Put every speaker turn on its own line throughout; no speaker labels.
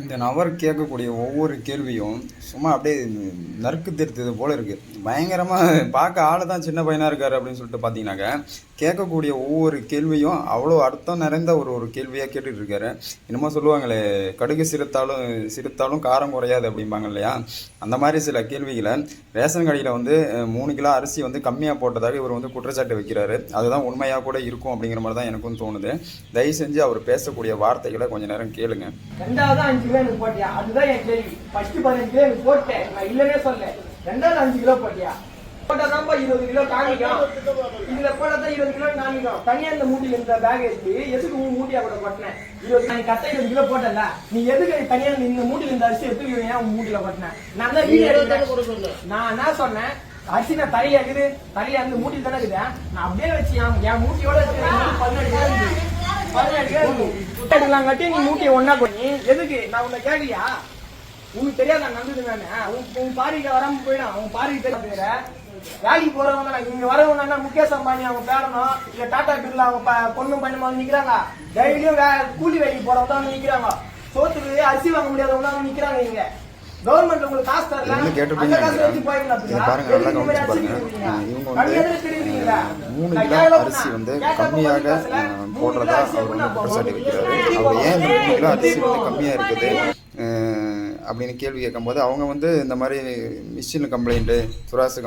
இந்த நபர் கேட்கக்கூடிய ஒவ்வொரு கேள்வியும் சும்மா அப்படியே நறுக்கு தெரித்தது போல இருக்கு. பயங்கரமாக பார்க்க ஆள் தான் சின்ன பையனாக இருக்காரு அப்படின்னு சொல்லிட்டு பார்த்தீங்கன்னாக்க, கேட்கக்கூடிய ஒவ்வொரு கேள்வியும் அவ்வளோ அர்த்தம் நிறைந்த ஒரு ஒரு கேள்வியாக கேட்டுட்டு இருக்காரு. என்னமோ சொல்லுவாங்களே, கடுகு சிறுத்தாலும் சிறுத்தாலும் காரம் குறையாது அப்படிம்பாங்க இல்லையா? அந்த மாதிரி சில கேள்விகளை ரேஷன் கடையில் வந்து 3 கிலோ அரிசி வந்து கம்மியாக போட்டதாக இவர் வந்து குற்றச்சாட்டு வைக்கிறாரு. அதுதான் உண்மையாக கூட இருக்கும் அப்படிங்கிற மாதிரி தான் எனக்கும் தோணுது. தயவு செஞ்சு அவர் பேசக்கூடிய வார்த்தைகளை கொஞ்சம் நேரம் கேளுங்க.
5 கிலோ எனக்கு போட்டியா? அதுதான் என் கேள்வி. ஃபர்ஸ்ட் 15 கிலோ எனக்கு போட்டேன், நான் இல்லவே சொல்ல. 5 கிலோ போட்டியா? போட்டாதான் 20 கிலோ காமிக்கும். இதுல போட்டதான் 20 கிலோ காமிக்கும். தனியா இந்த மூட்டில இந்த பேக் எடுத்து எதுக்கு மூட்டியா கூட போட்டேன்? 20 கிலோ போட்டல, நீ எதுக்கு தனியா இந்த மூட்டில இந்த அரிசி எடுத்து உன் மூட்டில போட்டேன்? நான் தான் வீடியோ எடுத்தேன். நான் என்ன சொன்னேன், அரிசி நான் தலையா இருக்குது, தலையா இருந்து மூட்டில் தானே இருக்குது. நான் அப்படியே வச்சு என் மூட்டியோட 17 கட்டி நீ மூட்டையை ஒன்னா பண்ணி எதுக்கு? நான் உன்னை கேட்கலையா? உனக்கு தெரியாத நான் நம்புது நானு. உன் பாரிக்க வராம போயிடும். உன் பாரிக்கு தெரியாத வேலைக்கு போறவங்க இங்க வரவங்க முகேஷ் அம்பானி அவங்க பேரணும், இல்ல டாடா பிர்லா அவங்க பொண்ணும் பண்ணுமா நிக்கிறாங்க. டெய்லியும் கூலி வேலைக்கு போறவங்க தான் நிக்கிறாங்க. சோத்துக்கு அரிசி வாங்க முடியாதவங்க தான் நிக்கிறாங்க. இங்க கவர்மெண்ட் உங்களுக்கு காசு தரல, அந்த காசு வச்சு போயிடலாம்.
இவங்க வந்து 3 கிலோ அரிசி வந்து கம்மியாக போடுறதா அவர் வந்து குற்றச்சாட்டு வைக்கிறாரு. அவர் ஏன் இந்த 3 கிலோ அரிசி வந்து கம்மியாக இருக்குது அப்படின்னு கேள்வி கேட்கும்போது, அவங்க வந்து இந்த மாதிரி மிஷின் கம்ப்ளைண்ட்டு, சுராசு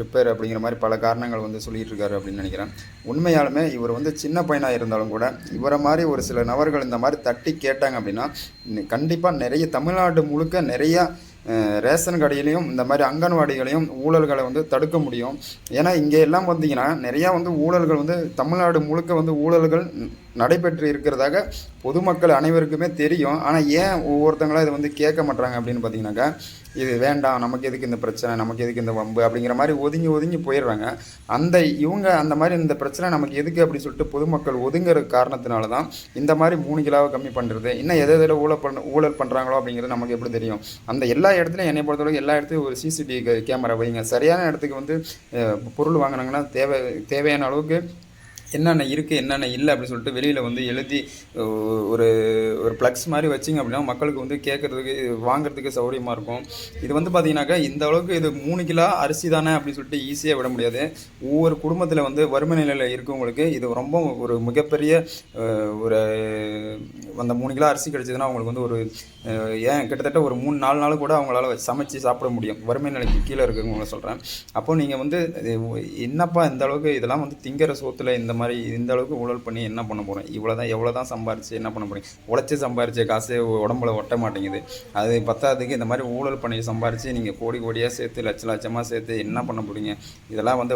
ரிப்பேர் அப்படிங்கிற மாதிரி பல காரணங்கள் வந்து சொல்லிகிட்டு இருக்காரு அப்படின்னு நினைக்கிறேன். உண்மையாலுமே இவர் வந்து சின்ன பையனாக இருந்தாலும் கூட இவரை மாதிரி ஒரு சில நபர்கள் இந்த மாதிரி தட்டி கேட்டாங்க அப்படின்னா கண்டிப்பாக நிறைய தமிழ்நாடு முழுக்க நிறையா ரேஷன் கடையிலையும் இந்த மாதிரி அங்கன்வாடிகளையும் ஊழல்களை வந்து தடுக்க முடியும். ஏன்னா இங்கே எல்லாம் பார்த்தீங்கன்னா நிறையா வந்து ஊழல்கள் வந்து தமிழ்நாடு முழுக்க வந்து ஊழல்கள் நடைபெற்று இருக்கிறதாக பொதுமக்கள் அனைவருக்குமே தெரியும். ஆனால் ஏன் ஒவ்வொருத்தங்களும் இதை வந்து கேட்க மாட்டாங்க அப்படின்னு பார்த்தீங்கன்னாக்கா, இது வேண்டாம், நமக்கு எதுக்கு இந்த பிரச்சனை, நமக்கு எதுக்கு இந்த வம்பு அப்படிங்கிற மாதிரி ஒதுங்கி ஒதுங்கி போயிடுறாங்க. இவங்க அந்த மாதிரி இந்த பிரச்சனை நமக்கு எதுக்கு அப்படின்னு சொல்லிட்டு பொதுமக்கள் ஒதுங்குற காரணத்தினால தான் இந்த மாதிரி 3 கிலோவை கம்மி பண்ணுறது. இன்னும் எதில் ஊழல் பண்ணுறாங்களோ அப்படிங்கிறது நமக்கு எப்படி தெரியும்? அந்த எல்லா இடத்துலையும் என்னை பொறுத்தவரைக்கும் எல்லா இடத்துலையும் ஒரு சிசிடிவி கேமரா வைங்க. சரியான இடத்துக்கு வந்து பொருள் வாங்கினாங்கன்னா தேவையான அளவுக்கு என்னென்ன இருக்குது என்னென்ன இல்லை அப்படின்னு சொல்லிட்டு வெளியில் வந்து எழுதி ஒரு ஒரு ப்ளக்ஸ் மாதிரி வச்சிங்க அப்படின்னா மக்களுக்கு வந்து கேட்குறதுக்கு வாங்குறதுக்கு சௌகரியமாக இருக்கும். இது வந்து பார்த்திங்கனாக்கா இந்த அளவுக்கு இது 3 கிலோ அரிசி தானே அப்படின்னு சொல்லிட்டு ஈஸியாக விட முடியாது. ஒவ்வொரு குடும்பத்தில் வந்து வறுமை நிலையில் இருக்கவங்களுக்கு இது ரொம்ப ஒரு மிகப்பெரிய ஒரு அந்த 3 கிலோ அரிசி கிடைச்சதுன்னா அவங்களுக்கு வந்து ஒரு கிட்டத்தட்ட ஒரு 3-4 நாள் கூட அவங்களால சமைச்சு சாப்பிட முடியும், வறுமை நிலைக்கு கீழே இருக்கிறவங்கள சொல்கிறேன். அப்போது நீங்கள் வந்து என்னப்பா இந்த அளவுக்கு இதெல்லாம் வந்து திங்கிற சோத்தில் இந்த அளவுக்கு ஊழல் பண்ணி என்ன பண்ண போகிறோம்? எவ்வளோ தான் சம்பாரிச்சு என்ன பண்ண போகிறீங்க? உழைச்சி சம்பாரிச்ச காசு உடம்புல ஒட்ட மாட்டேங்குது. அது பத்தாததுக்கு இந்த மாதிரி ஊழல் பண்ணி சம்பாரித்து நீங்கள் கோடியாக சேர்த்து லட்சமாக சேர்த்து என்ன பண்ண போகிறீங்க? இதெல்லாம் வந்து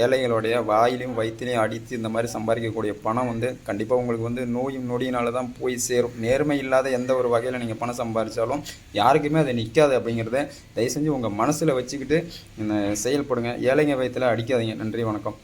ஏழைகளுடைய வாயிலையும் வயிற்றுலையும் அடித்து இந்த மாதிரி சம்பாதிக்கக்கூடிய பணம் வந்து கண்டிப்பாக உங்களுக்கு வந்து நோயும் நொடியினால தான் போய் சேரும். நேர்மை இல்லாத எந்த ஒரு வகையில் நீங்கள் பணம் சம்பாதிச்சாலும் யாருக்குமே அதை நிற்காது அப்படிங்கிறத தயவு செஞ்சு உங்கள் மனசில் வச்சுக்கிட்டு செயல்படுங்க. ஏழைங்க வயிற்றில் அடிக்காதீங்க. நன்றி, வணக்கம்.